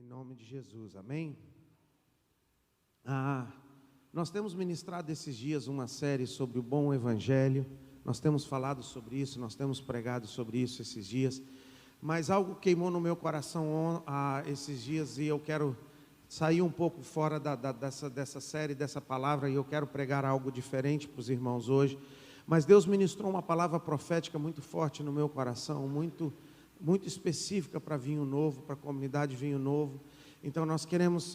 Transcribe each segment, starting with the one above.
nome de Jesus, amém? Nós temos ministrado esses dias uma série sobre o bom evangelho, nós temos falado sobre isso, nós temos pregado sobre isso esses dias, mas algo queimou no meu coração esses dias e eu quero sair um pouco fora dessa série, dessa palavra, e eu quero pregar algo diferente para os irmãos hoje. Mas Deus ministrou uma palavra profética muito forte no meu coração, muito específica para Vinho Novo, para a comunidade Vinho Novo. Então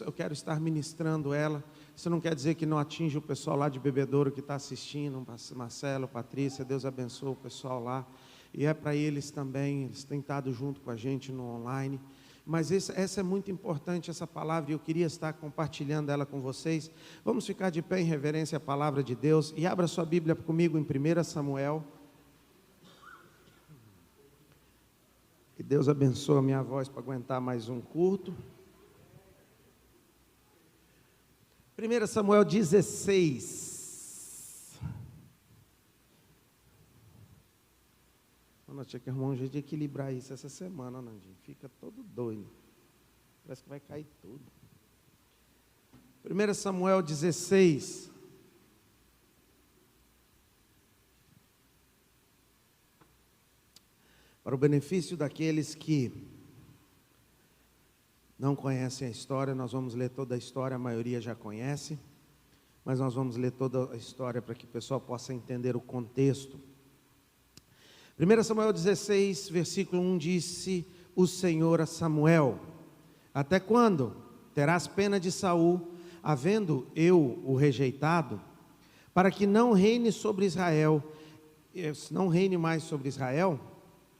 eu quero estar ministrando ela. Isso não quer dizer que não atinge o pessoal lá de Bebedouro que está assistindo, Marcelo, Patrícia, Deus abençoe o pessoal lá. E é para eles também, eles têm estado junto com a gente no online. Mas essa é muito importante, essa palavra, e eu queria estar compartilhando ela com vocês. Vamos ficar de pé em reverência à palavra de Deus, e abra sua Bíblia comigo em 1 Samuel. Que Deus abençoe a minha voz para aguentar mais um culto. 1 Samuel 16. Nós tínhamos que arrumar um jeito de equilibrar isso essa semana, Nandinho. Fica todo doido. Parece que vai cair tudo. 1 Samuel 16. Para o benefício daqueles que não conhecem a história, nós vamos ler toda a história, a maioria já conhece, mas nós vamos ler toda a história para que o pessoal possa entender o contexto. 1 Samuel 16, versículo 1, disse o Senhor a Samuel: até quando terás pena de Saul, havendo eu o rejeitado, para que não reine sobre Israel, não reine mais sobre Israel?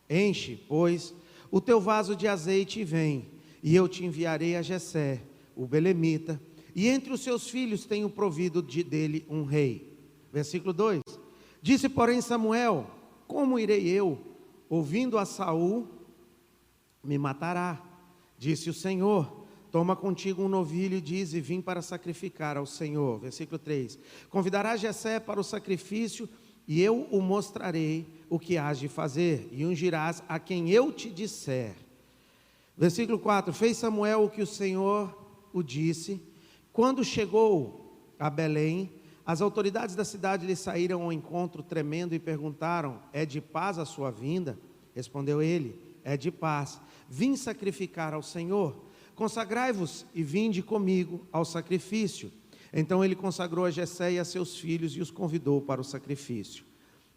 Enche, pois, o teu vaso de azeite e vem, e eu te enviarei a Jessé, o belemita, e entre os seus filhos tenho provido dele um rei. Versículo 2, disse porém Samuel: como irei eu? Ouvindo a Saul, me matará. Disse o Senhor: toma contigo um novilho, e vim para sacrificar ao Senhor. Versículo 3, convidarás Jessé para o sacrifício, e eu o mostrarei o que hás de fazer, e ungirás a quem eu te disser. Versículo 4, fez Samuel o que o Senhor o disse. Quando chegou a Belém, as autoridades da cidade lhe saíram ao encontro tremendo e perguntaram: é de paz a sua vinda? Respondeu ele: é de paz, vim sacrificar ao Senhor. Consagrai-vos e vinde comigo ao sacrifício. Então ele consagrou a Jessé e a seus filhos e os convidou para o sacrifício.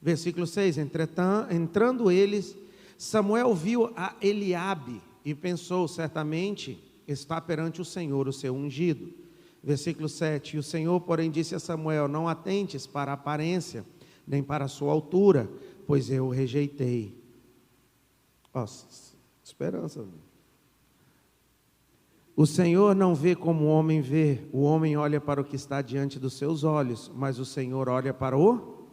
Versículo 6, entrando eles, Samuel viu a Eliabe e pensou: certamente está perante o Senhor o seu ungido. Versículo 7, e o Senhor porém disse a Samuel: não atentes para a aparência, nem para a sua altura, pois eu o rejeitei. Esperança. O Senhor não vê como o homem vê, o homem olha para o que está diante dos seus olhos, mas o Senhor olha para o...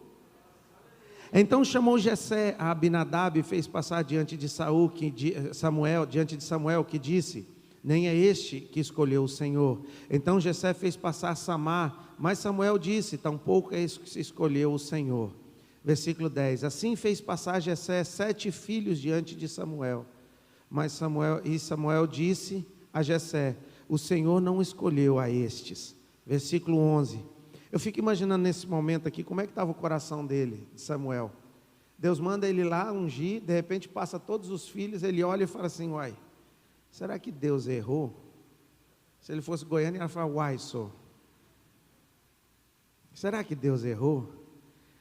Então chamou Jessé a Abinadab e fez passar diante de Samuel, que disse: nem é este que escolheu o Senhor. Então Jessé fez passar Samar, mas Samuel disse: tampouco é esse que escolheu o Senhor. Versículo 10, assim fez passar Jessé 7 filhos diante de Samuel. Samuel disse a Jessé: o Senhor não escolheu a estes. Versículo 11, eu fico imaginando nesse momento aqui, como é que estava o coração dele, de Samuel. Deus manda ele lá ungir, de repente passa todos os filhos, ele olha e fala assim: uai, será que Deus errou? Se ele fosse goiano, ele ia falar: uai, só. Será que Deus errou?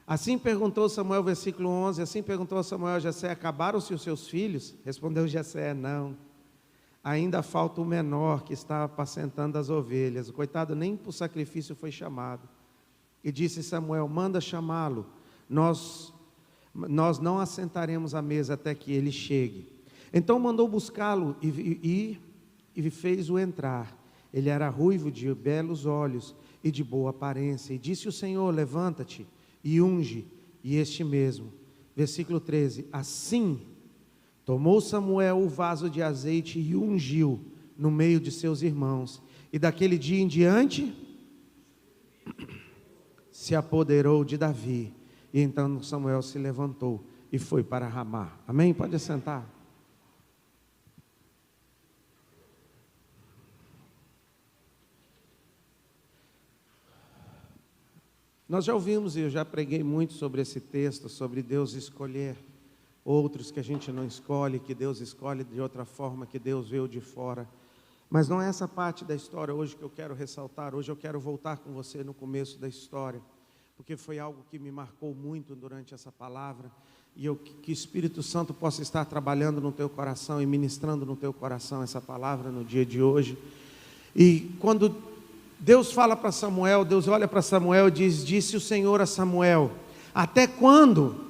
Assim perguntou Samuel, versículo 11, assim perguntou Samuel a Jessé: acabaram-se os seus filhos? Respondeu Jessé: não, ainda falta o menor que está apacentando as ovelhas. O coitado nem para o sacrifício foi chamado. E disse Samuel: manda chamá-lo, nós não assentaremos à mesa até que ele chegue. Então mandou buscá-lo e fez-o entrar. Ele era ruivo, de belos olhos e de boa aparência. E disse o Senhor: levanta-te e unge, e este mesmo. Versículo 13, assim tomou Samuel o vaso de azeite e o ungiu no meio de seus irmãos. E daquele dia em diante se apoderou de Davi. E então Samuel se levantou e foi para Ramá. Amém? Pode assentar. Nós já ouvimos e eu já preguei muito sobre esse texto, sobre Deus escolher outros que a gente não escolhe, que Deus escolhe de outra forma, que Deus veio de fora. Mas não é essa parte da história hoje que eu quero ressaltar. Hoje eu quero voltar com você no começo da história, porque foi algo que me marcou muito durante essa palavra, e que o Espírito Santo possa estar trabalhando no teu coração e ministrando no teu coração essa palavra no dia de hoje. E quando Deus fala para Samuel, Deus olha para Samuel e diz: disse o Senhor a Samuel: até quando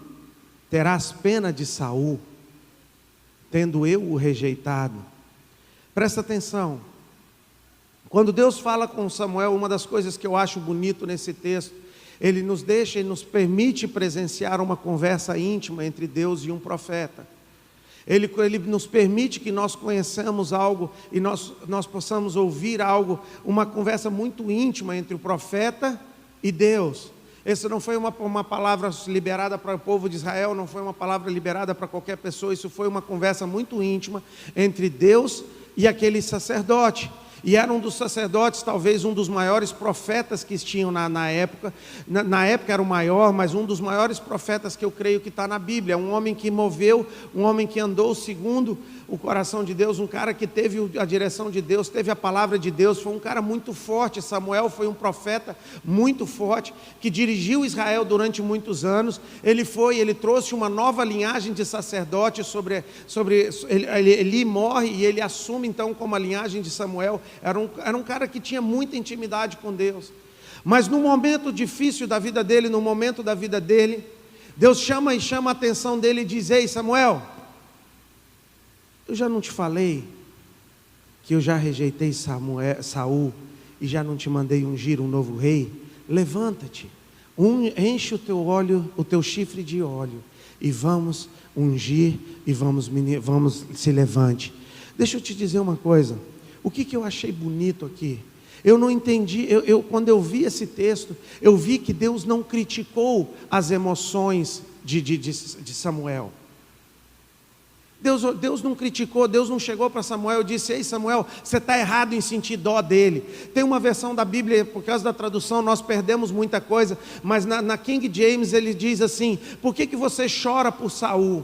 terás pena de Saul, tendo eu o rejeitado? Presta atenção, quando Deus fala com Samuel, uma das coisas que eu acho bonito nesse texto, Ele nos deixa e nos permite presenciar uma conversa íntima entre Deus e um profeta. Ele nos permite que nós conheçamos algo e nós possamos ouvir algo, uma conversa muito íntima entre o profeta e Deus. Essa não foi uma palavra liberada para o povo de Israel, não foi uma palavra liberada para qualquer pessoa, isso foi uma conversa muito íntima entre Deus e aquele sacerdote. E era um dos sacerdotes, talvez um dos maiores profetas que tinham na época. Na época era o maior, mas um dos maiores profetas que eu creio que está na Bíblia. Um homem que moveu, um homem que andou segundo o coração de Deus, um cara que teve a direção de Deus, teve a palavra de Deus, foi um cara muito forte. Samuel foi um profeta muito forte, que dirigiu Israel durante muitos anos. Ele trouxe uma nova linhagem de sacerdotes Eli morre e ele assume então como a linhagem de Samuel. Era um cara que tinha muita intimidade com Deus, mas no momento difícil da vida dele, no momento da vida dele, Deus chama a atenção dele e diz: ei Samuel, eu já não te falei que eu já rejeitei Saul e já não te mandei ungir um novo rei? Levanta-te, enche o teu chifre de óleo e vamos ungir e vamos se levante. Deixa eu te dizer uma coisa. O que eu achei bonito aqui? Eu não entendi, quando eu vi esse texto, eu vi que Deus não criticou as emoções de Samuel. Deus não criticou, Deus não chegou para Samuel e disse: ei Samuel, você está errado em sentir dó dele. Tem uma versão da Bíblia, por causa da tradução nós perdemos muita coisa, mas na King James ele diz assim: por que você chora por Saul?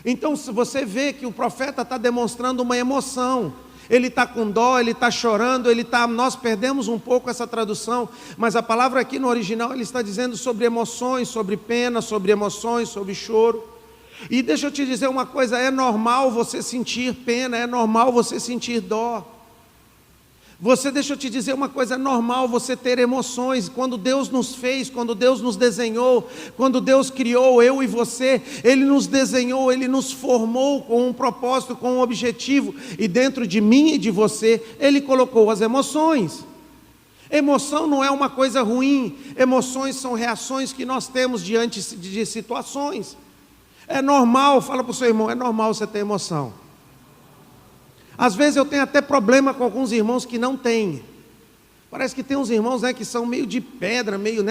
Então você vê que o profeta está demonstrando uma emoção. Ele está com dó, ele está chorando, nós perdemos um pouco essa tradução, mas a palavra aqui no original, ele está dizendo sobre emoções, sobre pena, sobre emoções, sobre choro. E deixa eu te dizer uma coisa, é normal você sentir pena, é normal você sentir dó. Deixa eu te dizer uma coisa, é normal você ter emoções. Quando Deus nos fez, quando Deus nos desenhou, quando Deus criou eu e você, Ele nos desenhou, Ele nos formou com um propósito, com um objetivo, e dentro de mim e de você, Ele colocou as emoções. Emoção não é uma coisa ruim, emoções são reações que nós temos diante de situações. É normal, fala para o seu irmão, é normal você ter emoção. Às vezes eu tenho até problema com alguns irmãos que não têm. Parece que tem uns irmãos, que são meio de pedra, meio,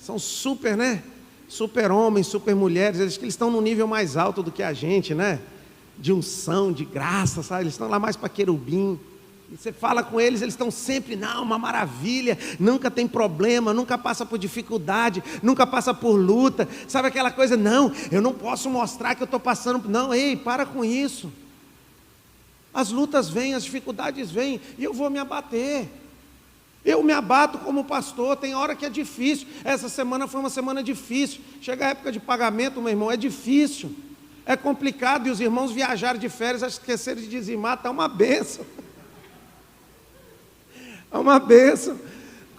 são super, super homens, super mulheres, eles estão num nível mais alto do que a gente, de unção, de graça, sabe? Eles estão lá mais para querubim. E você fala com eles, eles estão sempre, uma maravilha, nunca tem problema, nunca passa por dificuldade, nunca passa por luta, sabe aquela coisa, eu não posso mostrar que eu estou passando, ei, para com isso. As lutas vêm, as dificuldades vêm, e eu vou me abater. Eu me abato como pastor, tem hora que é difícil. Essa semana foi uma semana difícil, chega a época de pagamento, meu irmão, é difícil, é complicado, e os irmãos viajaram de férias, esqueceram de dizimar, está uma bênção. É uma bênção.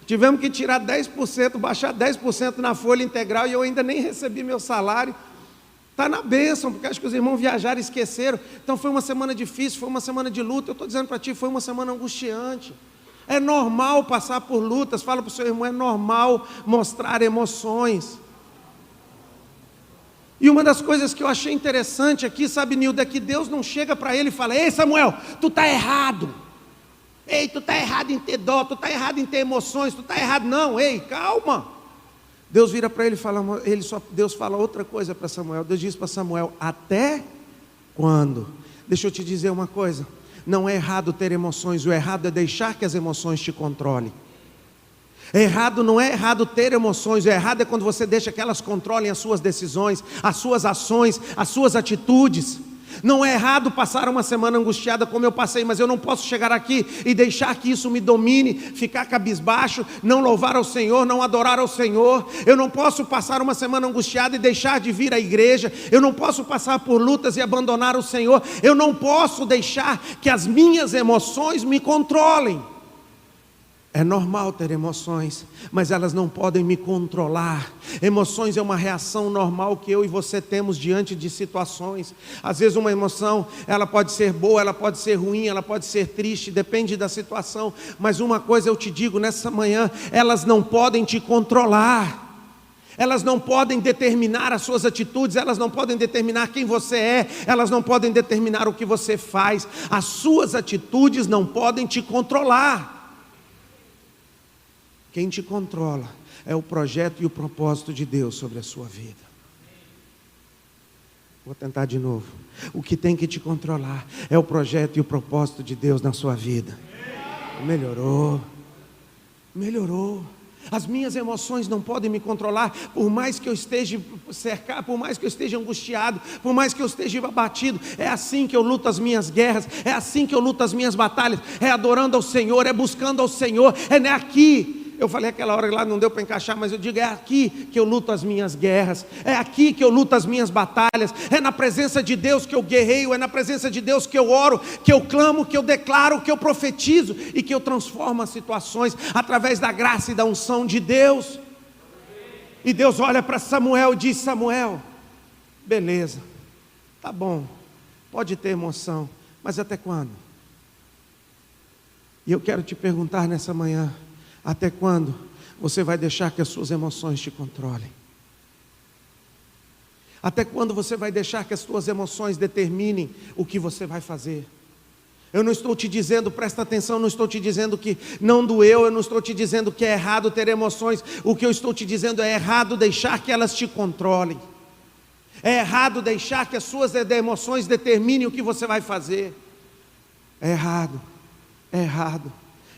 Tivemos que tirar 10%, baixar 10% na folha integral, e eu ainda nem recebi meu salário. Está na bênção, porque acho que os irmãos viajaram e esqueceram. Então foi uma semana difícil, foi uma semana de luta. Eu estou dizendo para ti, foi uma semana angustiante. É normal passar por lutas. Fala para o seu irmão, é normal mostrar emoções. E uma das coisas que eu achei interessante aqui, sabe, Nildo, é que Deus não chega para ele e fala: ei Samuel, tu está errado. Ei, tu está errado em ter dó, tu está errado em ter emoções, tu está errado. Não, ei, calma. Deus vira para ele e fala, Deus fala outra coisa para Samuel. Deus diz para Samuel: até quando? Deixa eu te dizer uma coisa, não é errado ter emoções, o errado é deixar que as emoções te controlem. Errado não é errado ter emoções, o errado é quando você deixa que elas controlem as suas decisões, as suas ações, as suas atitudes. Não é errado passar uma semana angustiada como eu passei, mas eu não posso chegar aqui e deixar que isso me domine, ficar cabisbaixo, não louvar ao Senhor, não adorar ao Senhor. Eu não posso passar uma semana angustiada e deixar de vir à igreja. Eu não posso passar por lutas e abandonar o Senhor. Eu não posso deixar que as minhas emoções me controlem. É normal ter emoções, mas elas não podem me controlar. Emoções é uma reação normal que eu e você temos diante de situações. Às vezes uma emoção, ela pode ser boa, ela pode ser ruim, ela pode ser triste, depende da situação. Mas uma coisa eu te digo nessa manhã, elas não podem te controlar. Elas não podem determinar as suas atitudes, elas não podem determinar quem você é, elas não podem determinar o que você faz. As suas atitudes não podem te controlar. Quem te controla é o projeto e o propósito de Deus sobre a sua vida. Vou tentar de novo. O que tem que te controlar é o projeto e o propósito de Deus na sua vida. Melhorou. As minhas emoções não podem me controlar, por mais que eu esteja cercado, por mais que eu esteja angustiado, por mais que eu esteja abatido. É assim que eu luto as minhas guerras, é assim que eu luto as minhas batalhas, é adorando ao Senhor, é buscando ao Senhor, é aqui. Eu falei aquela hora lá, não deu para encaixar, mas eu digo, é aqui que eu luto as minhas guerras, é aqui que eu luto as minhas batalhas, é na presença de Deus que eu guerreio, é na presença de Deus que eu oro, que eu clamo, que eu declaro, que eu profetizo e que eu transformo as situações através da graça e da unção de Deus. E Deus olha para Samuel e diz: Samuel, beleza, tá bom, pode ter emoção, mas até quando? E eu quero te perguntar nessa manhã: até quando você vai deixar que as suas emoções te controlem? Até quando você vai deixar que as suas emoções determinem o que você vai fazer? Eu não estou te dizendo, presta atenção, não estou te dizendo que não doeu, eu não estou te dizendo que é errado ter emoções. O que eu estou te dizendo é errado deixar que elas te controlem. É errado deixar que as suas emoções determinem o que você vai fazer. É errado.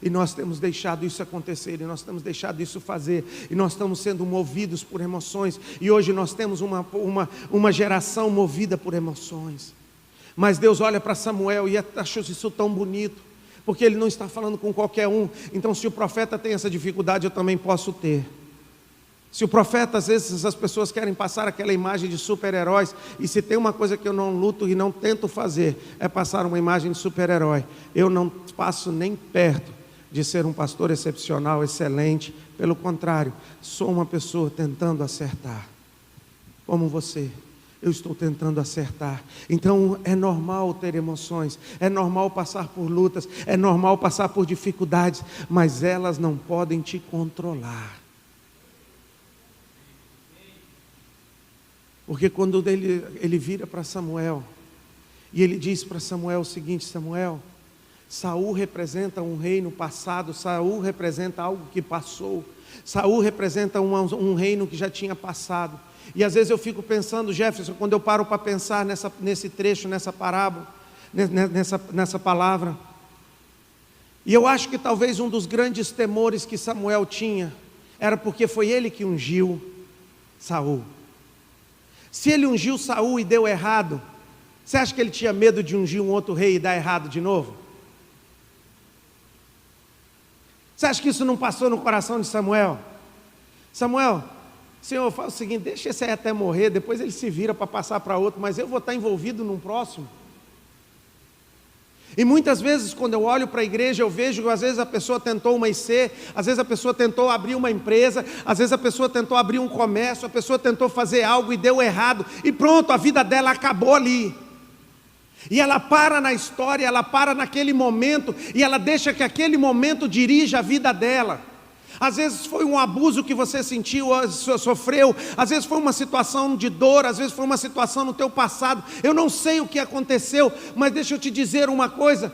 E nós temos deixado isso acontecer, e nós temos deixado isso fazer, e nós estamos sendo movidos por emoções, e hoje nós temos uma geração movida por emoções. Mas Deus olha para Samuel e achou isso tão bonito, porque Ele não está falando com qualquer um. Então, se o profeta tem essa dificuldade, eu também posso ter. Se o profeta, às vezes as pessoas querem passar aquela imagem de super-heróis, e se tem uma coisa que eu não luto e não tento fazer, é passar uma imagem de super-herói. Eu não passo nem perto de ser um pastor excepcional, excelente. Pelo contrário, sou uma pessoa tentando acertar. Como você, eu estou tentando acertar. Então é normal ter emoções, é normal passar por lutas, é normal passar por dificuldades, mas elas não podem te controlar. Porque quando ele vira para Samuel, e ele diz para Samuel o seguinte: Samuel, Saul representa um reino passado, Saul representa algo que passou, Saul representa um reino que já tinha passado. E às vezes eu fico pensando, Jefferson, quando eu paro para pensar nesse trecho, nessa parábola, nessa palavra, e eu acho que talvez um dos grandes temores que Samuel tinha, era porque foi ele que ungiu Saul. Se ele ungiu Saul e deu errado, você acha que ele tinha medo de ungir um outro rei e dar errado de novo? Você acha que isso não passou no coração de Samuel? Samuel, Senhor, faz o seguinte, deixa esse aí até morrer, depois ele se vira para passar para outro, mas eu vou estar envolvido num próximo. E muitas vezes quando eu olho para a igreja, eu vejo que às vezes a pessoa tentou uma IC, às vezes a pessoa tentou abrir uma empresa, às vezes a pessoa tentou abrir um comércio, a pessoa tentou fazer algo e deu errado, e pronto, a vida dela acabou ali. E ela para na história, ela para naquele momento, e ela deixa que aquele momento dirija a vida dela. Às vezes foi um abuso que você sentiu, sofreu, às vezes foi uma situação de dor, às vezes foi uma situação no teu passado, eu não sei o que aconteceu, mas deixa eu te dizer uma coisa,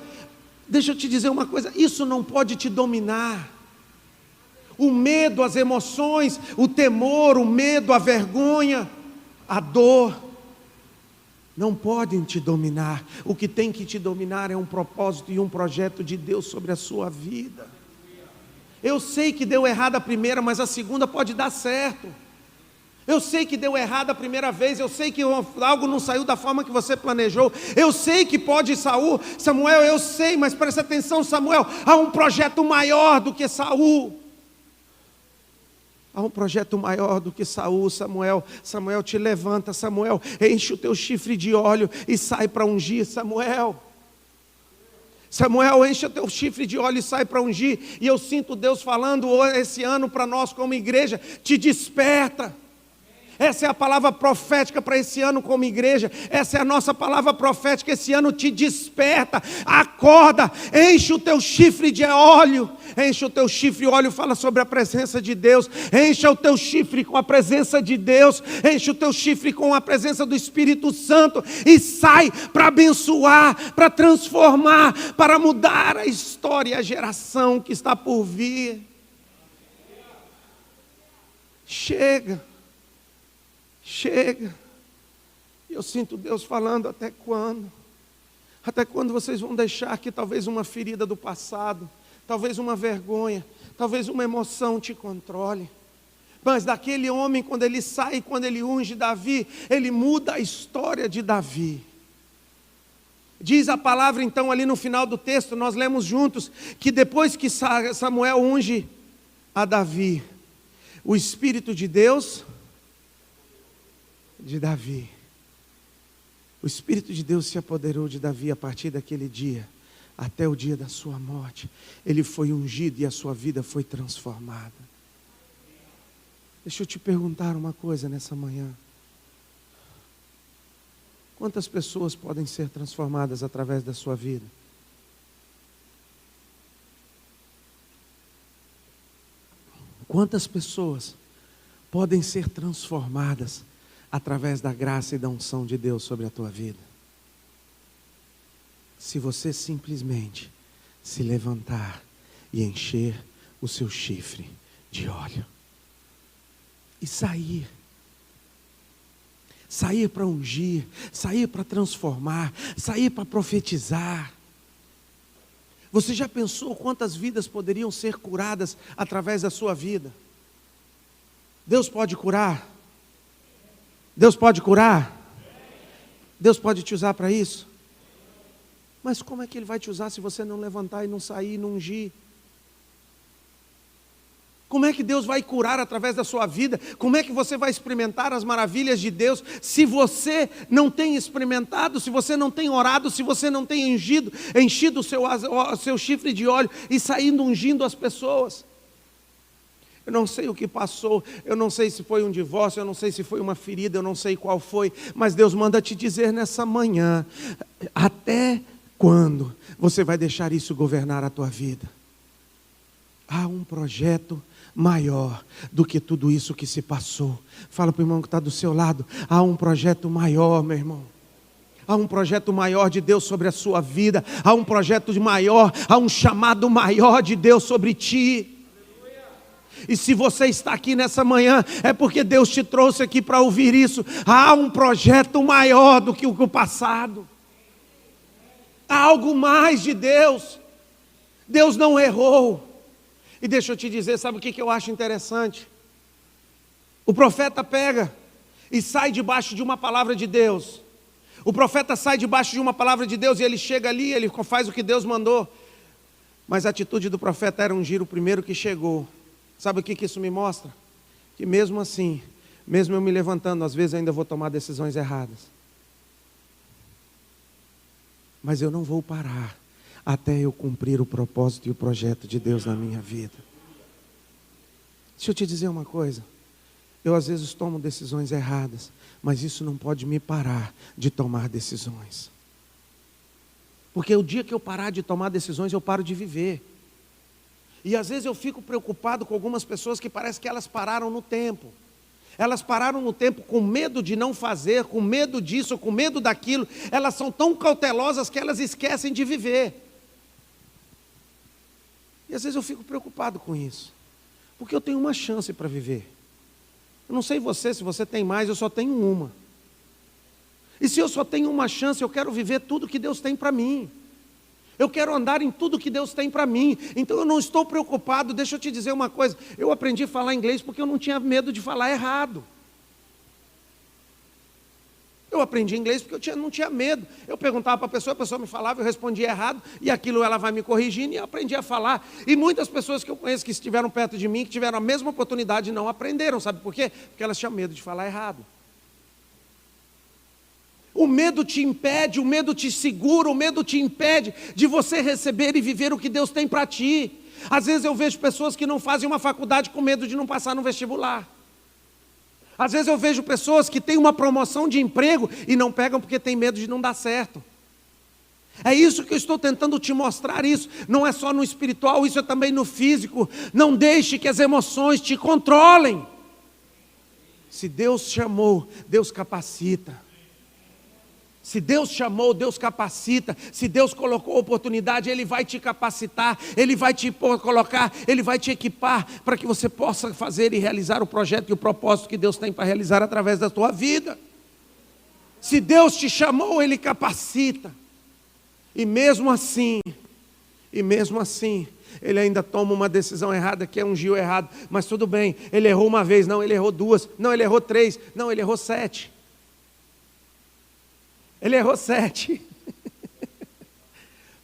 isso não pode te dominar. O medo, as emoções, o temor, o medo, a vergonha, a dor, não podem te dominar. O que tem que te dominar é um propósito e um projeto de Deus sobre a sua vida. Eu sei que deu errado a primeira, mas a segunda pode dar certo. Eu sei que deu errado a primeira vez, eu sei que algo não saiu da forma que você planejou, eu sei que pode Samuel, eu sei, mas presta atenção, Samuel, há um projeto maior do que Saul. Há um projeto maior do que Saul, Samuel. Samuel, te levanta, Samuel, enche o teu chifre de óleo e sai para ungir, Samuel. Samuel, enche o teu chifre de óleo e sai para ungir. E eu sinto Deus falando esse ano para nós como igreja, te desperta. Essa é a palavra profética para esse ano como igreja. Essa é a nossa palavra profética esse ano. Te desperta, acorda, enche o teu chifre de óleo. Enche o teu chifre, óleo fala sobre a presença de Deus. Enche o teu chifre com a presença de Deus. Enche o teu chifre com a presença do Espírito Santo. E sai para abençoar, para transformar, para mudar a história, a geração que está por vir. Chega. Chega. Eu sinto Deus falando, até quando? Até quando vocês vão deixar que talvez uma ferida do passado, talvez uma vergonha, talvez uma emoção te controle? Mas daquele homem, quando ele sai, quando ele unge Davi, ele muda a história de Davi. Diz a palavra então ali no final do texto, nós lemos juntos, que depois que Samuel unge a Davi, o Espírito de Deus de Davi. O Espírito de Deus se apoderou de Davi a partir daquele dia, até o dia da sua morte. Ele foi ungido e a sua vida foi transformada. Deixa eu te perguntar uma coisa nessa manhã. Quantas pessoas podem ser transformadas através da sua vida? Quantas pessoas podem ser transformadas através da graça e da unção de Deus sobre a tua vida? Se você simplesmente se levantar e encher o seu chifre de óleo e sair para ungir, sair para transformar, sair para profetizar. Você já pensou quantas vidas poderiam ser curadas através da sua vida? Deus pode curar? Deus pode curar? Deus pode te usar para isso? Mas como é que Ele vai te usar se você não levantar e não sair e não ungir? Como é que Deus vai curar através da sua vida? Como é que você vai experimentar as maravilhas de Deus se você não tem experimentado, se você não tem orado, se você não tem enchido o seu chifre de óleo e saindo ungindo as pessoas? Eu não sei o que passou, eu não sei se foi um divórcio, eu não sei se foi uma ferida, eu não sei qual foi, mas Deus manda te dizer nessa manhã, até quando você vai deixar isso governar a tua vida? Há um projeto maior do que tudo isso que se passou. Fala para o irmão que está do seu lado, há um projeto maior, meu irmão. Há um projeto maior de Deus sobre a sua vida, há um projeto maior, há um chamado maior de Deus sobre ti. E se você está aqui nessa manhã, é porque Deus te trouxe aqui para ouvir isso. Há um projeto maior do que o passado. Há algo mais de Deus. Deus não errou. E deixa eu te dizer, sabe o que eu acho interessante? O profeta pega e sai debaixo de uma palavra de Deus. O profeta sai debaixo de uma palavra de Deus e ele chega ali, ele faz o que Deus mandou. Mas a atitude do profeta era ungir o primeiro que chegou. Sabe o que isso me mostra? Que mesmo assim, mesmo eu me levantando, às vezes ainda vou tomar decisões erradas. Mas eu não vou parar até eu cumprir o propósito e o projeto de Deus na minha vida. Deixa eu te dizer uma coisa. Eu às vezes tomo decisões erradas, mas isso não pode me parar de tomar decisões. Porque o dia que eu parar de tomar decisões, eu paro de viver. E às vezes eu fico preocupado com algumas pessoas que parece que elas pararam no tempo. Elas pararam no tempo com medo de não fazer, com medo disso, com medo daquilo. Elas são tão cautelosas que elas esquecem de viver. E às vezes eu fico preocupado com isso. Porque eu tenho uma chance para viver. Eu não sei você, se você tem mais, eu só tenho uma. E se eu só tenho uma chance, eu quero viver tudo que Deus tem para mim. Eu quero andar em tudo que Deus tem para mim. Então eu não estou preocupado. Deixa eu te dizer uma coisa. Eu aprendi a falar inglês porque eu não tinha medo de falar errado. Eu aprendi inglês porque eu não tinha medo. Eu perguntava para a pessoa me falava, eu respondia errado, e aquilo ela vai me corrigindo, e eu aprendi a falar. E muitas pessoas que eu conheço que estiveram perto de mim, que tiveram a mesma oportunidade, não aprenderam. Sabe por quê? Porque elas tinham medo de falar errado. O medo te impede, o medo te segura, o medo te impede de você receber e viver o que Deus tem para ti. Às vezes eu vejo pessoas que não fazem uma faculdade com medo de não passar no vestibular. Às vezes eu vejo pessoas que têm uma promoção de emprego e não pegam porque tem medo de não dar certo. É isso que eu estou tentando te mostrar isso. Não é só no espiritual, isso é também no físico. Não deixe que as emoções te controlem. Se Deus chamou, Deus capacita. Se Deus chamou, Deus capacita. Se Deus colocou oportunidade, Ele vai te capacitar, Ele vai te colocar, Ele vai te equipar para que você possa fazer e realizar o projeto e o propósito que Deus tem para realizar através da tua vida. Se Deus te chamou, Ele capacita. E mesmo assim, Ele ainda toma uma decisão errada, que é ungir o errado. Mas tudo bem, Ele errou uma vez, não, Ele errou duas, não, Ele errou três, não, Ele errou 7. Ele errou 7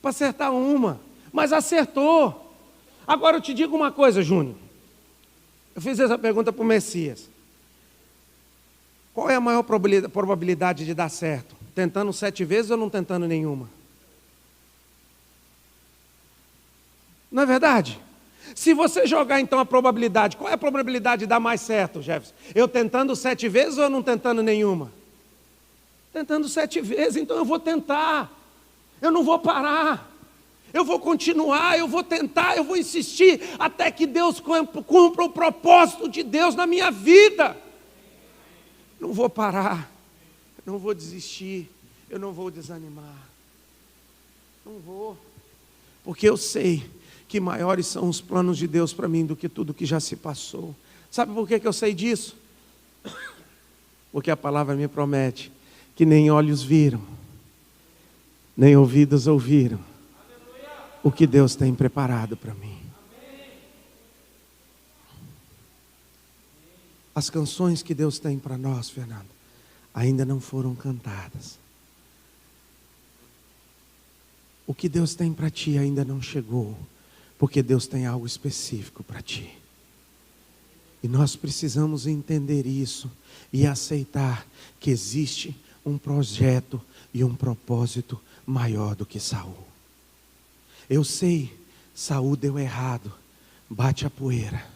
para acertar uma, mas acertou. Agora eu te digo uma coisa, Júnior. Eu fiz essa pergunta para o Messias. Qual é a maior probabilidade de dar certo? Tentando 7 vezes ou não tentando nenhuma? Não é verdade? Se você jogar então a probabilidade, qual é a probabilidade de dar mais certo, Jefferson? Eu tentando 7 vezes ou não tentando nenhuma? Tentando 7 vezes, então eu vou tentar, eu não vou parar, eu vou continuar, eu vou tentar, eu vou insistir, até que Deus cumpra o propósito de Deus na minha vida. Não vou parar, eu não vou desistir, eu não vou desanimar, não vou, porque eu sei que maiores são os planos de Deus para mim do que tudo que já se passou. Sabe por que eu sei disso? Porque a palavra me promete que nem olhos viram, nem ouvidos ouviram o que Deus tem preparado para mim. As canções que Deus tem para nós, Fernando, ainda não foram cantadas. O que Deus tem para ti ainda não chegou, porque Deus tem algo específico para ti. E nós precisamos entender isso e aceitar que existe um projeto e um propósito maior do que Saul. Eu sei, Saul deu errado, bate a poeira,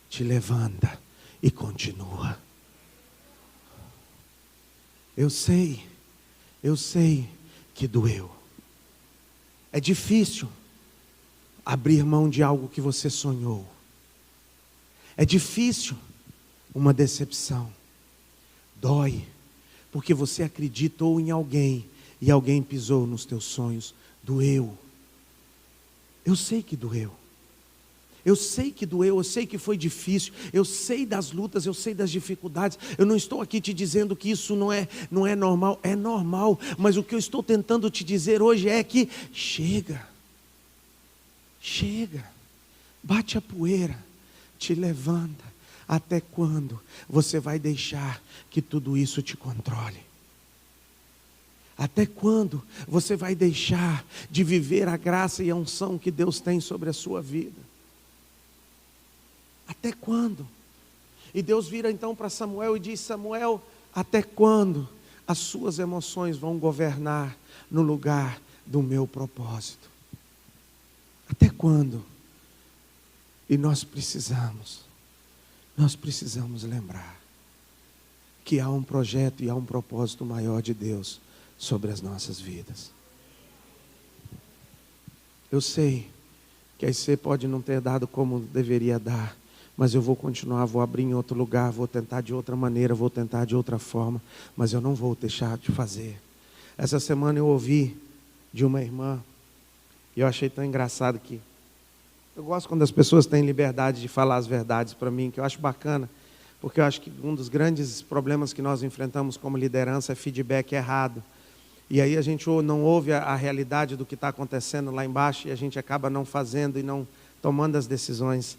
te levanta e continua. Eu sei que doeu. É difícil abrir mão de algo que você sonhou. É difícil uma decepção. Dói. Porque você acreditou em alguém e alguém pisou nos teus sonhos. Doeu. Eu sei que doeu. Eu sei que doeu, eu sei que foi difícil, eu sei das lutas, eu sei das dificuldades. Eu não estou aqui te dizendo que isso não é normal, é normal. Mas o que eu estou tentando te dizer hoje é que chega, bate a poeira, te levanta. Até quando você vai deixar que tudo isso te controle? Até quando você vai deixar de viver a graça e a unção que Deus tem sobre a sua vida? Até quando? E Deus vira então para Samuel e diz: Samuel, até quando as suas emoções vão governar no lugar do meu propósito? Até quando? E nós precisamos lembrar que há um projeto e há um propósito maior de Deus sobre as nossas vidas. Eu sei que a IC pode não ter dado como deveria dar, mas eu vou continuar, vou abrir em outro lugar, vou tentar de outra maneira, vou tentar de outra forma, mas eu não vou deixar de fazer. Essa semana eu ouvi de uma irmã, e eu achei tão engraçado que eu gosto quando as pessoas têm liberdade de falar as verdades para mim, que eu acho bacana, porque eu acho que um dos grandes problemas que nós enfrentamos como liderança é feedback errado. E aí a gente não ouve a realidade do que está acontecendo lá embaixo e a gente acaba não fazendo e não tomando as decisões.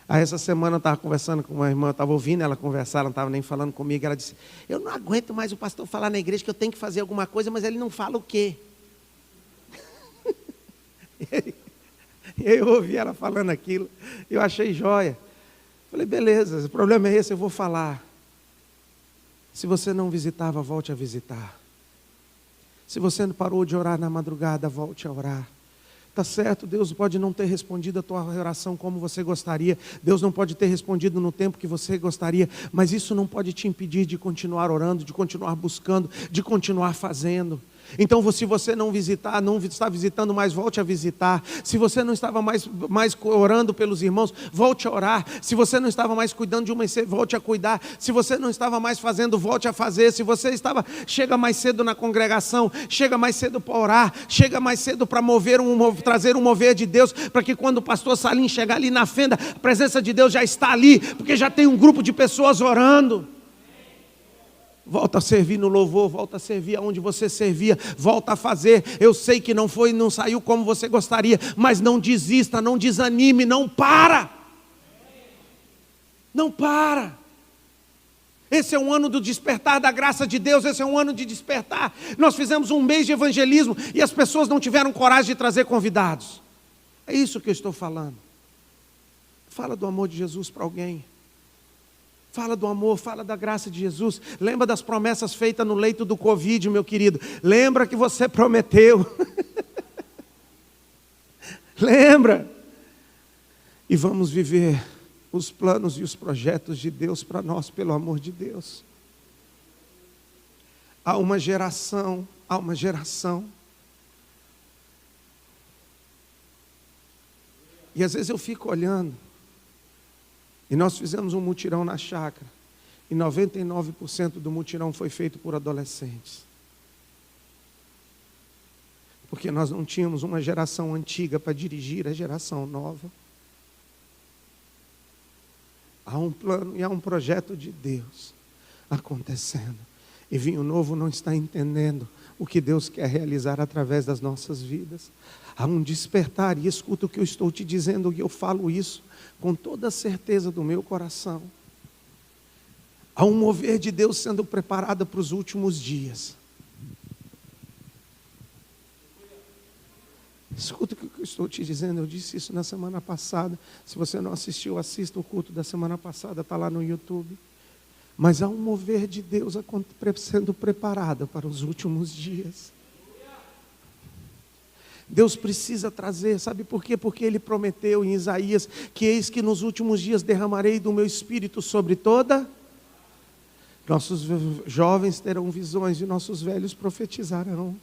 Aí essa semana eu estava conversando com uma irmã, eu estava ouvindo ela conversar, ela não estava nem falando comigo, ela disse, eu não aguento mais o pastor falar na igreja que eu tenho que fazer alguma coisa, mas ele não fala o quê? E aí eu ouvi ela falando aquilo, eu achei joia. Falei, beleza, o problema é esse, eu vou falar. Se você não visitava, volte a visitar. Se você não parou de orar na madrugada, volte a orar. Está certo, Deus pode não ter respondido a tua oração como você gostaria. Deus não pode ter respondido no tempo que você gostaria. Mas isso não pode te impedir de continuar orando, de continuar buscando, de continuar fazendo. Então, se você não visitar, não está visitando mais, volte a visitar. Se você não estava mais orando pelos irmãos, volte a orar. Se você não estava mais cuidando de uma IC, volte a cuidar. Se você não estava mais fazendo, volte a fazer. Se você chega mais cedo na congregação, chega mais cedo para orar, chega mais cedo para trazer um mover de Deus, para que quando o pastor Salim chegar ali na fenda, a presença de Deus já está ali, porque já tem um grupo de pessoas orando. Volta a servir no louvor, volta a servir aonde você servia, volta a fazer. Eu sei que não saiu como você gostaria, mas não desista, não desanime, não para. Não para. Esse é um ano do despertar da graça de Deus, esse é um ano de despertar. Nós fizemos um mês de evangelismo e as pessoas não tiveram coragem de trazer convidados. É isso que eu estou falando. Fala do amor de Jesus para alguém. Fala do amor, fala da graça de Jesus. Lembra das promessas feitas no leito do Covid, meu querido. Lembra que você prometeu. Lembra. E vamos viver os planos e os projetos de Deus para nós, pelo amor de Deus. Há uma geração. E às vezes eu fico olhando. E nós fizemos um mutirão na chácara. E 99% do mutirão foi feito por adolescentes. Porque nós não tínhamos uma geração antiga para dirigir a geração nova. Há um plano e há um projeto de Deus acontecendo. E Vinho Novo não está entendendo o que Deus quer realizar através das nossas vidas. Há um despertar, e escuta o que eu estou te dizendo, e eu falo isso com toda a certeza do meu coração. Há um mover de Deus sendo preparado para os últimos dias. Escuta o que eu estou te dizendo, eu disse isso na semana passada. Se você não assistiu, assista o culto da semana passada, está lá no YouTube. Mas há um mover de Deus sendo preparado para os últimos dias. Deus precisa trazer, sabe por quê? Porque Ele prometeu em Isaías que eis que nos últimos dias derramarei do meu espírito sobre toda. Nossos jovens terão visões e nossos velhos profetizarão.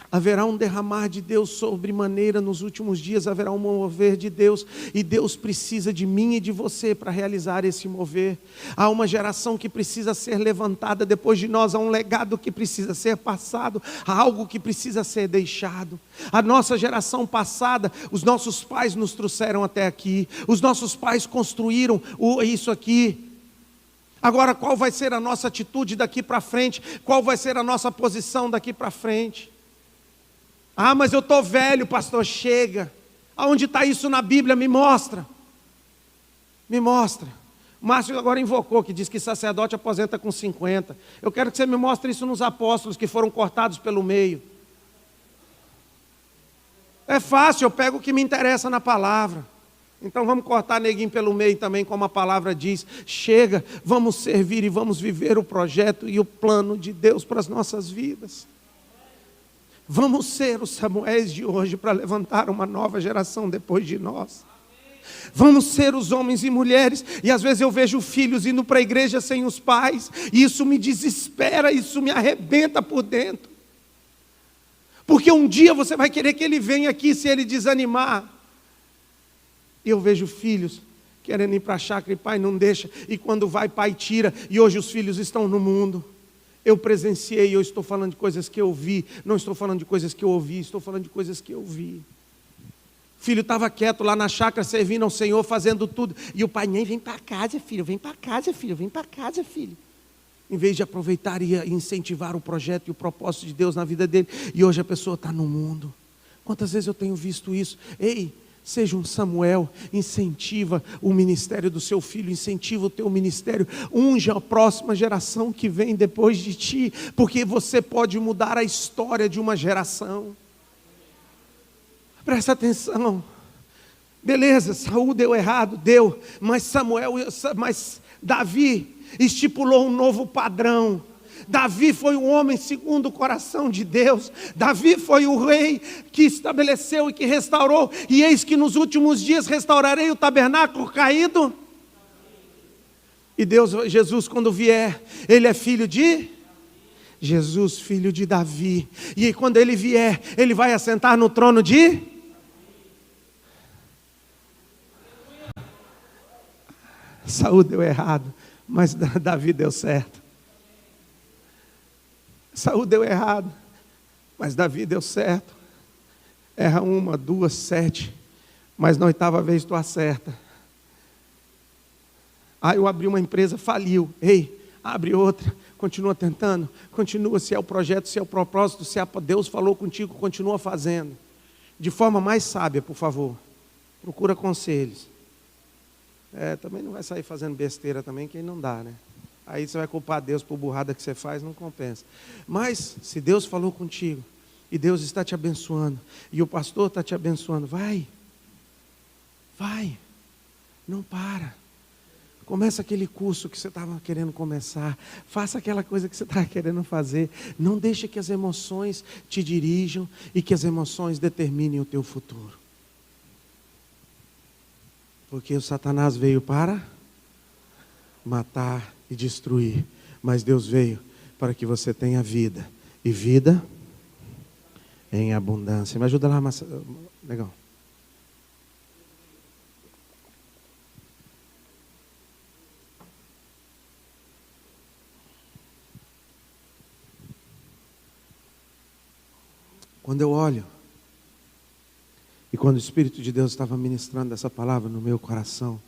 Haverá um derramar de Deus sobremaneira nos últimos dias, haverá um mover de Deus, e Deus precisa de mim e de você para realizar esse mover. Há uma geração que precisa ser levantada depois de nós, há um legado que precisa ser passado, há algo que precisa ser deixado. A nossa geração passada, os nossos pais nos trouxeram até aqui, os nossos pais construíram isso aqui. Agora, qual vai ser a nossa atitude daqui para frente? Qual vai ser a nossa posição daqui para frente? Ah, mas eu estou velho, pastor, chega. Aonde está isso na Bíblia? Me mostra. Me mostra. O Márcio agora invocou, que diz que sacerdote aposenta com 50. Eu quero que você me mostre isso nos apóstolos que foram cortados pelo meio. É fácil, eu pego o que me interessa na palavra. Então vamos cortar neguinho pelo meio também, como a palavra diz. Chega, vamos servir e vamos viver o projeto e o plano de Deus para as nossas vidas. Vamos ser os Samuéis de hoje para levantar uma nova geração depois de nós. Vamos ser os homens e mulheres. E às vezes eu vejo filhos indo para a igreja sem os pais, e isso me desespera, isso me arrebenta por dentro. Porque um dia você vai querer que ele venha aqui se ele desanimar. Eu vejo filhos querendo ir para a chácara e pai não deixa, e quando vai pai tira, e hoje os filhos estão no mundo. Eu presenciei, eu estou falando de coisas que eu vi, não estou falando de coisas que eu ouvi, estou falando de coisas que eu vi. O filho estava quieto lá na chácara, servindo ao Senhor, fazendo tudo, e o pai, nem vem para casa, filho, vem para casa, filho, vem para casa, filho. em vez de aproveitar e incentivar o projeto e o propósito de Deus na vida dele. E hoje a pessoa está no mundo. Quantas vezes eu tenho visto isso? Ei, seja um Samuel, incentiva o ministério do seu filho, incentiva o teu ministério, unja a próxima geração que vem depois de ti, porque você pode mudar a história de uma geração. Presta atenção. Beleza, Saul deu errado, deu, mas Davi estipulou um novo padrão. Davi foi um homem segundo o coração de Deus. Davi foi o rei que estabeleceu e que restaurou. E eis que nos últimos dias restaurarei o tabernáculo caído. E Jesus quando vier, ele é filho de Jesus, filho de Davi. E quando ele vier, ele vai assentar no trono de Saul deu errado, mas Davi deu certo. Saul deu errado, mas Davi deu certo. Erra 1, 2, 7, mas na 8ª vez tu acerta. Eu abri uma empresa, faliu. Ei, abre outra, continua tentando, continua, se é o projeto, se é o propósito, se Deus falou contigo, continua fazendo. De forma mais sábia, por favor. Procura conselhos. Também não vai sair fazendo besteira também, que aí não dá, né? Aí você vai culpar Deus por burrada que você faz, não compensa. Mas, se Deus falou contigo, e Deus está te abençoando, e o pastor está te abençoando, vai, não para. Começa aquele curso que você estava querendo começar, faça aquela coisa que você estava querendo fazer, não deixe que as emoções te dirijam, e que as emoções determinem o teu futuro. Porque o Satanás veio para matar e destruir, mas Deus veio para que você tenha vida, e vida em abundância. Me ajuda lá, legal. Quando eu olho, e quando o Espírito de Deus estava ministrando essa palavra no meu coração,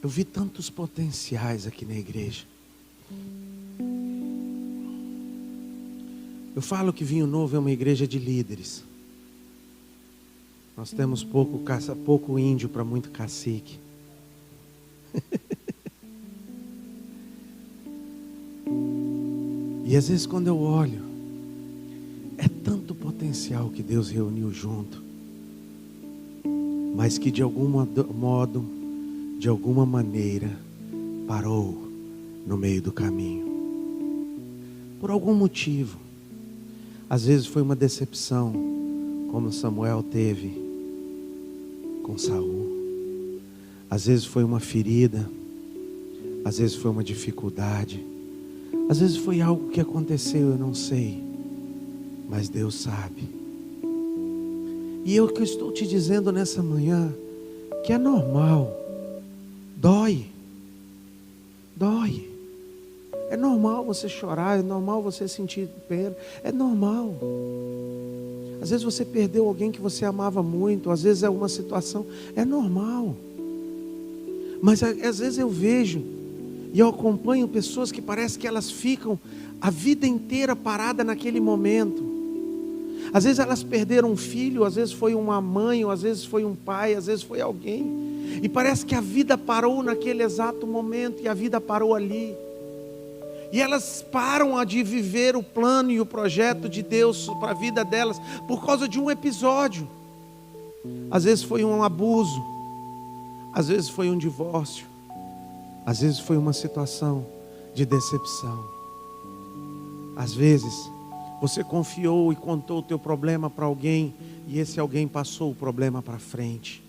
eu vi tantos potenciais aqui na igreja. Eu falo que Vinho Novo é uma igreja de líderes. Nós temos pouco índio para muito cacique. E às vezes quando eu olho, é tanto potencial que Deus reuniu junto, mas que de algum modo, de alguma maneira, parou no meio do caminho. Por algum motivo. Às vezes foi uma decepção, como Samuel teve com Saul. Às vezes foi uma ferida. Às vezes foi uma dificuldade. Às vezes foi algo que aconteceu, eu não sei. Mas Deus sabe. E eu que estou te dizendo nessa manhã, que é normal. Dói. É normal você chorar, é normal você sentir pena, é normal. Às vezes você perdeu alguém que você amava muito, às vezes é uma situação, é normal. Mas às vezes eu vejo e eu acompanho pessoas que parece que elas ficam a vida inteira parada naquele momento. Às vezes elas perderam um filho, às vezes foi uma mãe, ou às vezes foi um pai, às vezes foi alguém. E parece que a vida parou naquele exato momento, e a vida parou ali. E elas param de viver o plano e o projeto de Deus para a vida delas, por causa de um episódio. Às vezes foi um abuso, às vezes foi um divórcio, às vezes foi uma situação de decepção. Às vezes você confiou e contou o teu problema para alguém, e esse alguém passou o problema para frente.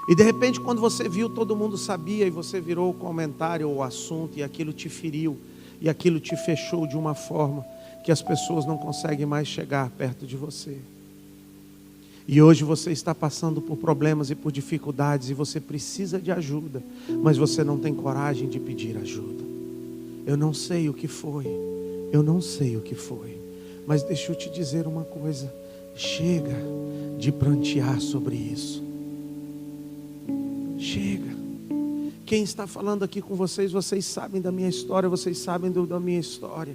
E de repente, quando você viu, todo mundo sabia, e você virou o comentário ou o assunto, e aquilo te feriu, e aquilo te fechou de uma forma que as pessoas não conseguem mais chegar perto de você. E hoje você está passando por problemas e por dificuldades, e você precisa de ajuda, mas você não tem coragem de pedir ajuda. Eu não sei o que foi, mas deixa eu te dizer uma coisa: chega de prantear sobre isso. Chega. quem está falando aqui com vocês, vocês sabem da minha história, vocês sabem da minha história.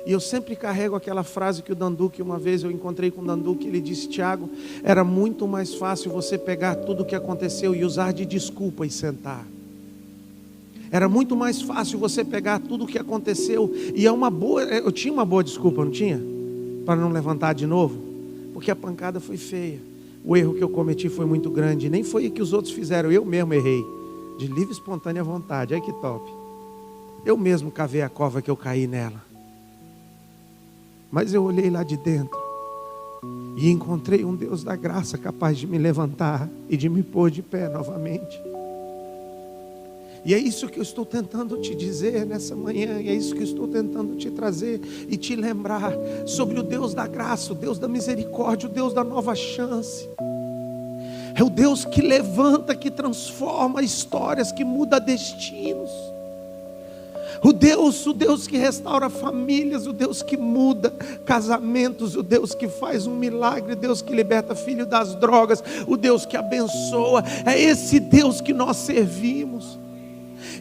E eu sempre carrego aquela frase que o Danduque, uma vez eu encontrei com o Danduque, ele disse: Tiago, era muito mais fácil você pegar tudo o que aconteceu e usar de desculpa e sentar. Era muito mais fácil você pegar tudo o que aconteceu e eu tinha uma boa desculpa, não tinha? Para não levantar de novo, porque a pancada foi feia. O erro que eu cometi foi muito grande, nem foi o que os outros fizeram, eu mesmo errei, de livre e espontânea vontade. Ai que top. Eu mesmo cavei a cova que eu caí nela. Mas eu olhei lá de dentro e encontrei um Deus da graça capaz de me levantar e de me pôr de pé novamente. E é isso que eu estou tentando te dizer nessa manhã, e é isso que eu estou tentando te trazer e te lembrar sobre o Deus da graça, o Deus da misericórdia, o Deus da nova chance. É o Deus que levanta, que transforma histórias, que muda destinos. O Deus que restaura famílias, o Deus que muda casamentos, o Deus que faz um milagre, o Deus que liberta filho das drogas, o Deus que abençoa. É esse Deus que nós servimos.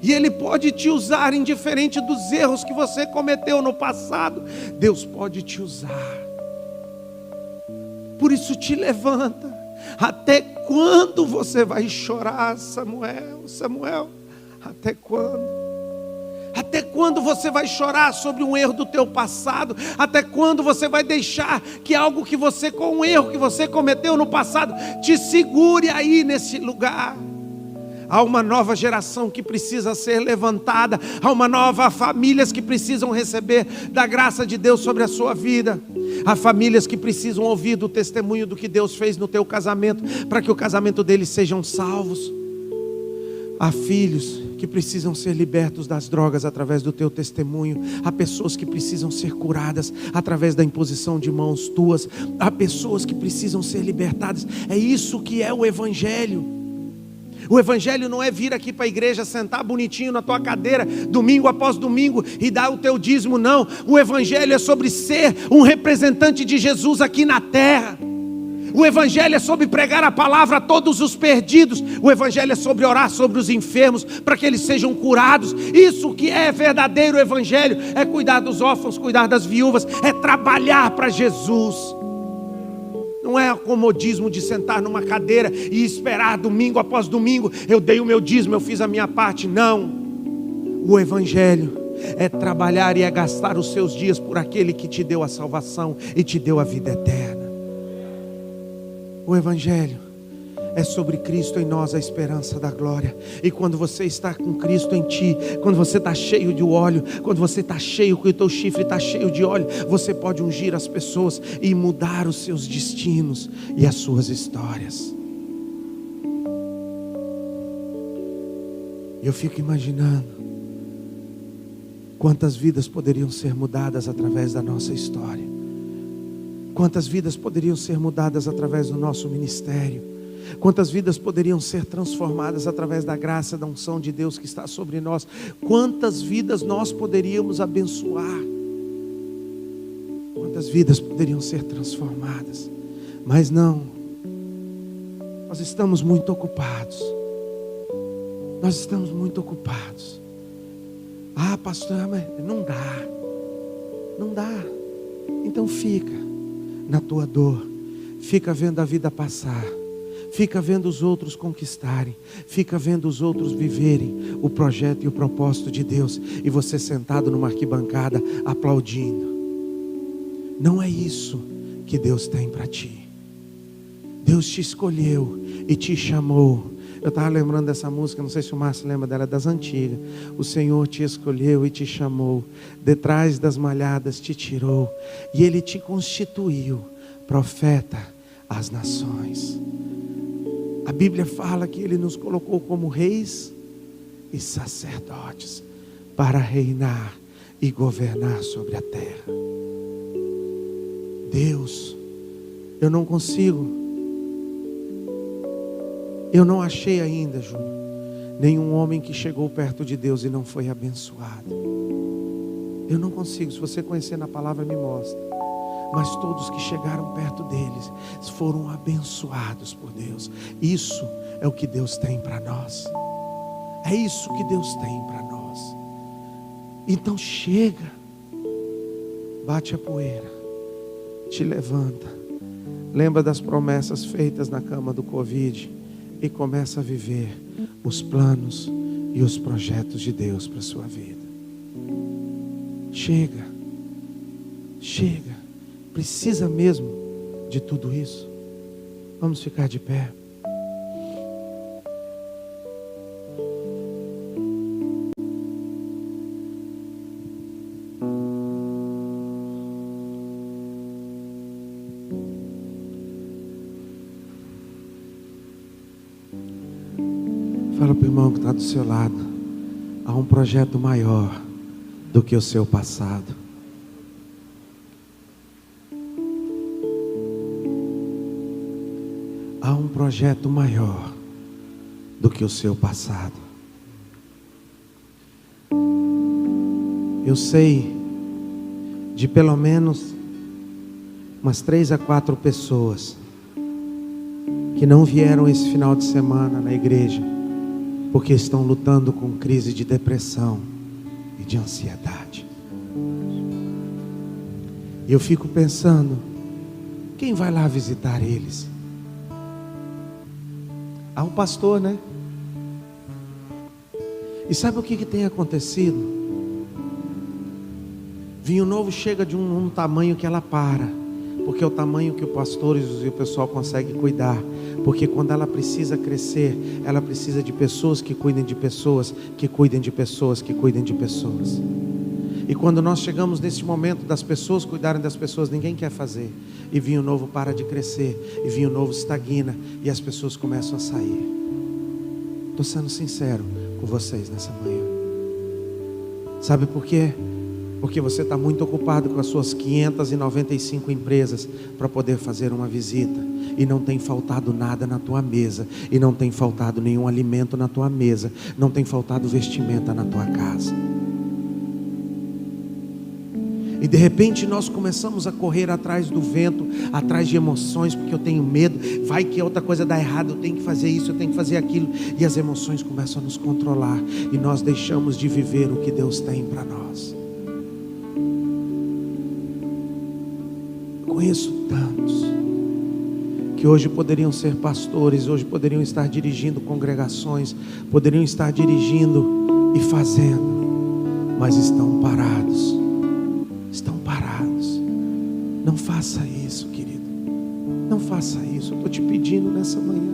E Ele pode te usar indiferente dos erros que você cometeu no passado. Deus pode te usar. Por isso te levanta. Até quando você vai chorar, Samuel? Samuel, até quando? Até quando você vai chorar sobre um erro do teu passado? Até quando você vai deixar que algo que você, com um erro que você cometeu no passado, te segure aí nesse lugar? Há uma nova geração que precisa ser levantada. Há uma nova famílias que precisam receber da graça de Deus sobre a sua vida. Há famílias que precisam ouvir do testemunho do que Deus fez no teu casamento, para que o casamento deles sejam salvos. Há filhos que precisam ser libertos das drogas através do teu testemunho. Há pessoas que precisam ser curadas através da imposição de mãos tuas. Há pessoas que precisam ser libertadas. É isso que é o Evangelho. O Evangelho não é vir aqui para a igreja, sentar bonitinho na tua cadeira, domingo após domingo, e dar o teu dízimo, não. O Evangelho é sobre ser um representante de Jesus aqui na terra. O Evangelho é sobre pregar a palavra a todos os perdidos. O Evangelho é sobre orar sobre os enfermos, para que eles sejam curados. Isso que é verdadeiro Evangelho, é cuidar dos órfãos, cuidar das viúvas, é trabalhar para Jesus. Não é acomodismo de sentar numa cadeira e esperar domingo após domingo. Eu dei o meu dízimo, eu fiz a minha parte. Não. O Evangelho é trabalhar e é gastar os seus dias por aquele que te deu a salvação e te deu a vida eterna. O Evangelho é sobre Cristo em nós, a esperança da glória. E quando você está com Cristo em ti, quando você está cheio de óleo, quando você está cheio, que o teu chifre está cheio de óleo, você pode ungir as pessoas e mudar os seus destinos e as suas histórias. Eu fico imaginando quantas vidas poderiam ser mudadas através da nossa história. Quantas vidas poderiam ser mudadas através do nosso ministério? Quantas vidas poderiam ser transformadas através da graça, da unção de Deus que está sobre nós? Quantas vidas nós poderíamos abençoar? Quantas vidas poderiam ser transformadas? Mas não, nós estamos muito ocupados. Nós estamos muito ocupados. Ah, pastor, mas não dá. Não dá. Então fica na tua dor, fica vendo a vida passar, fica vendo os outros conquistarem, fica vendo os outros viverem o projeto e o propósito de Deus, e você sentado numa arquibancada aplaudindo. Não é isso que Deus tem para ti. Deus te escolheu e te chamou. Eu estava lembrando dessa música, não sei se o Márcio lembra dela, das antigas. O Senhor te escolheu e te chamou, detrás das malhadas te tirou, e Ele te constituiu profeta às nações. A Bíblia fala que Ele nos colocou como reis e sacerdotes, para reinar e governar sobre a terra. Deus, eu não consigo. Eu não achei ainda, Júnior, nenhum homem que chegou perto de Deus e não foi abençoado. Eu não consigo. Se você conhecer na palavra, me mostra. Mas todos que chegaram perto deles foram abençoados por Deus. Isso é o que Deus tem para nós. É isso que Deus tem para nós. Então chega, bate a poeira, te levanta, lembra das promessas feitas na cama do Covid e começa a viver os planos e os projetos de Deus para a sua vida. Chega, chega, precisa mesmo de tudo isso? Vamos ficar de pé. Fala para o irmão que está do seu lado: há um projeto maior do que o seu passado. Há um projeto maior do que o seu passado. Eu sei de pelo menos umas 3 a 4 pessoas que não vieram esse final de semana na igreja porque estão lutando com crise de depressão e de ansiedade. E eu fico pensando, quem vai lá visitar eles? Há um pastor, né? E sabe o que tem acontecido? Vinho novo chega de um tamanho que ela para, porque é o tamanho que os pastores e o pessoal conseguem cuidar. Porque quando ela precisa crescer, ela precisa de pessoas que cuidem de pessoas, que cuidem de pessoas, que cuidem de pessoas. E quando nós chegamos nesse momento das pessoas cuidarem das pessoas, ninguém quer fazer. E vinho novo para de crescer, e vinho novo estagna, e as pessoas começam a sair. Estou sendo sincero com vocês nessa manhã. Sabe por quê? Porque você está muito ocupado com as suas 595 empresas para poder fazer uma visita. E não tem faltado nada na tua mesa. E não tem faltado nenhum alimento na tua mesa. Não tem faltado vestimenta na tua casa. E de repente nós começamos a correr atrás do vento, atrás de emoções, porque eu tenho medo, vai que outra coisa dá errado, eu tenho que fazer isso, eu tenho que fazer aquilo. E as emoções começam a nos controlar. E nós deixamos de viver o que Deus tem para nós. Conheço tantos que hoje poderiam ser pastores, hoje poderiam estar dirigindo congregações, poderiam estar dirigindo e fazendo, mas estão parados. Estão parados. Não faça isso, querido. Não faça isso. Eu estou te pedindo nessa manhã.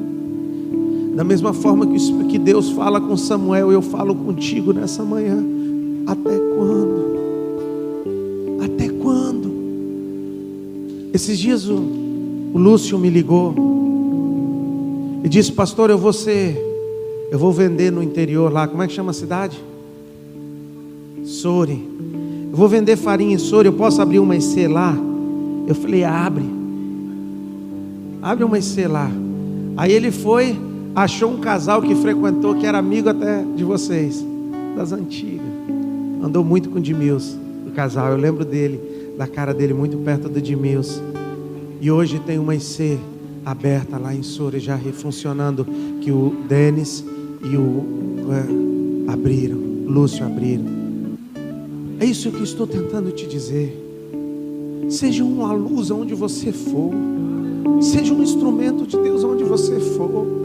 Da mesma forma que Deus fala com Samuel, eu falo contigo nessa manhã. Até quando? Até quando? Esses dias o Lúcio me ligou e disse: pastor, eu vou vender no interior lá. Como é que chama a cidade? Soure. Eu vou vender farinha em Soure, eu posso abrir uma IC lá? Eu falei: abre uma IC lá. Aí ele foi, achou um casal que frequentou, que era amigo até de vocês, das antigas. Andou muito com o Edmilson, o casal. Eu lembro dele, da cara dele muito perto do Edmilson. E hoje tem uma IC aberta lá em Soure, já funcionando, que o Denis e o Lúcio abriram. É isso que estou tentando te dizer. Seja uma luz aonde você for. Seja um instrumento de Deus aonde você for.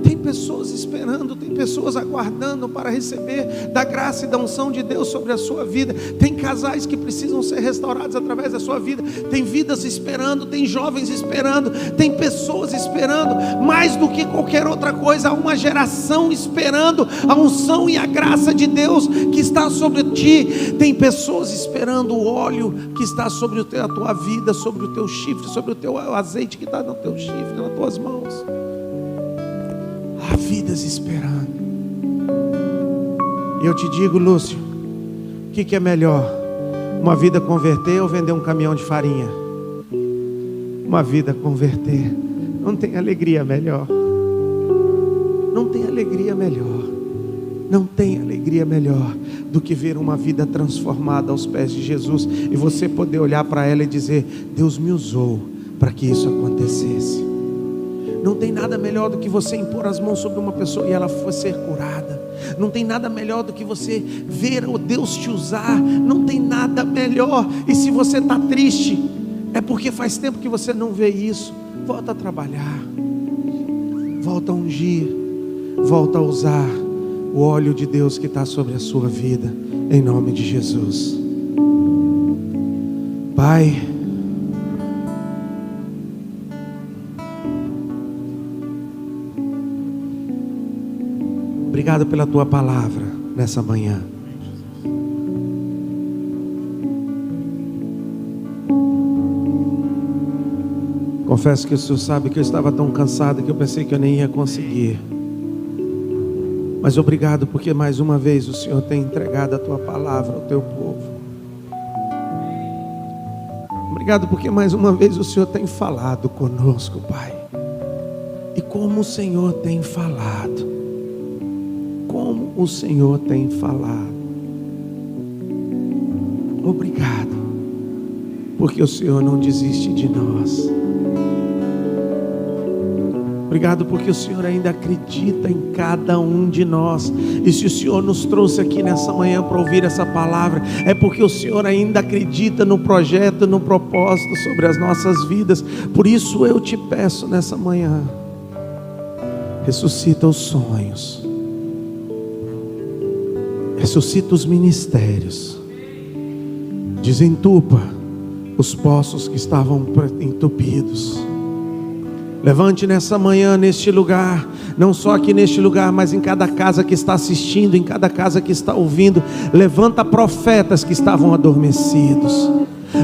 Tem pessoas esperando, tem pessoas aguardando para receber da graça e da unção de Deus sobre a sua vida. Tem casais que precisam ser restaurados através da sua vida. Tem vidas esperando, tem jovens esperando, tem pessoas esperando. Mais do que qualquer outra coisa, há uma geração esperando a unção e a graça de Deus que está sobre ti. Tem pessoas esperando o óleo que está sobre a tua vida, sobre o teu chifre, sobre o teu azeite que está no teu chifre, nas tuas mãos. Há vidas esperando. E eu te digo, Lúcio, o que é melhor? Uma vida converter ou vender um caminhão de farinha? Uma vida converter. Não tem alegria melhor. Não tem alegria melhor. Não tem alegria melhor do que ver uma vida transformada aos pés de Jesus e você poder olhar para ela e dizer: Deus me usou para que isso acontecesse. Não tem nada melhor do que você impor as mãos sobre uma pessoa e ela for ser curada. Não tem nada melhor do que você ver o Deus te usar. Não tem nada melhor. E se você está triste, é porque faz tempo que você não vê isso. Volta a trabalhar, volta a ungir, volta a usar o óleo de Deus que está sobre a sua vida, em nome de Jesus. Pai, obrigado pela tua palavra nessa manhã. Confesso que o Senhor sabe que eu estava tão cansado que eu pensei que eu nem ia conseguir. Mas obrigado porque mais uma vez o Senhor tem entregado a tua palavra ao teu povo. Obrigado porque mais uma vez o Senhor tem falado conosco, Pai. E como o Senhor tem falado. Como o Senhor tem falado. Obrigado, porque o Senhor não desiste de nós. Obrigado porque o Senhor ainda acredita em cada um de nós. E se o Senhor nos trouxe aqui nessa manhã para ouvir essa palavra, é porque o Senhor ainda acredita no projeto, no propósito sobre as nossas vidas. Por isso eu te peço nessa manhã, ressuscita os sonhos, ressuscita os ministérios, desentupa os poços que estavam entupidos. Levante nessa manhã, neste lugar, não só aqui neste lugar, mas em cada casa que está assistindo, em cada casa que está ouvindo. Levanta profetas que estavam adormecidos.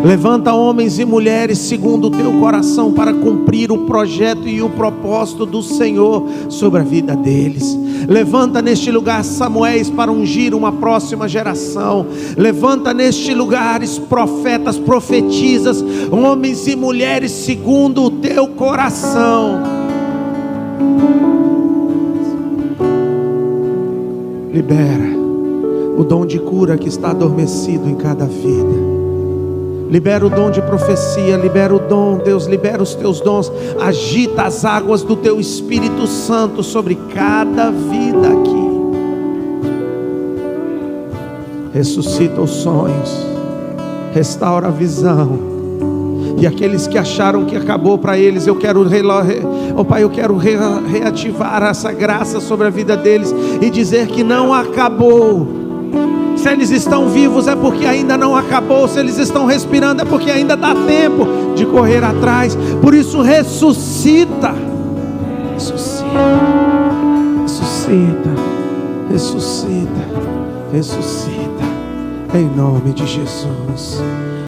Levanta homens e mulheres segundo o teu coração para cumprir o projeto e o propósito do Senhor sobre a vida deles. Levanta neste lugar Samuéis para ungir uma próxima geração. Levanta neste lugar profetas, profetisas, homens e mulheres segundo o teu coração. Libera o dom de cura que está adormecido em cada vida. Libera o dom de profecia, libera o dom, Deus, libera os teus dons. Agita as águas do teu Espírito Santo sobre cada vida aqui. Ressuscita os sonhos, restaura a visão. E aqueles que acharam que acabou para eles, eu quero reativar essa graça sobre a vida deles e dizer que não acabou. Se eles estão vivos é porque ainda não acabou. Se eles estão respirando é porque ainda dá tempo de correr atrás. Por isso ressuscita. Ressuscita. Ressuscita. Ressuscita. Ressuscita. Em nome de Jesus.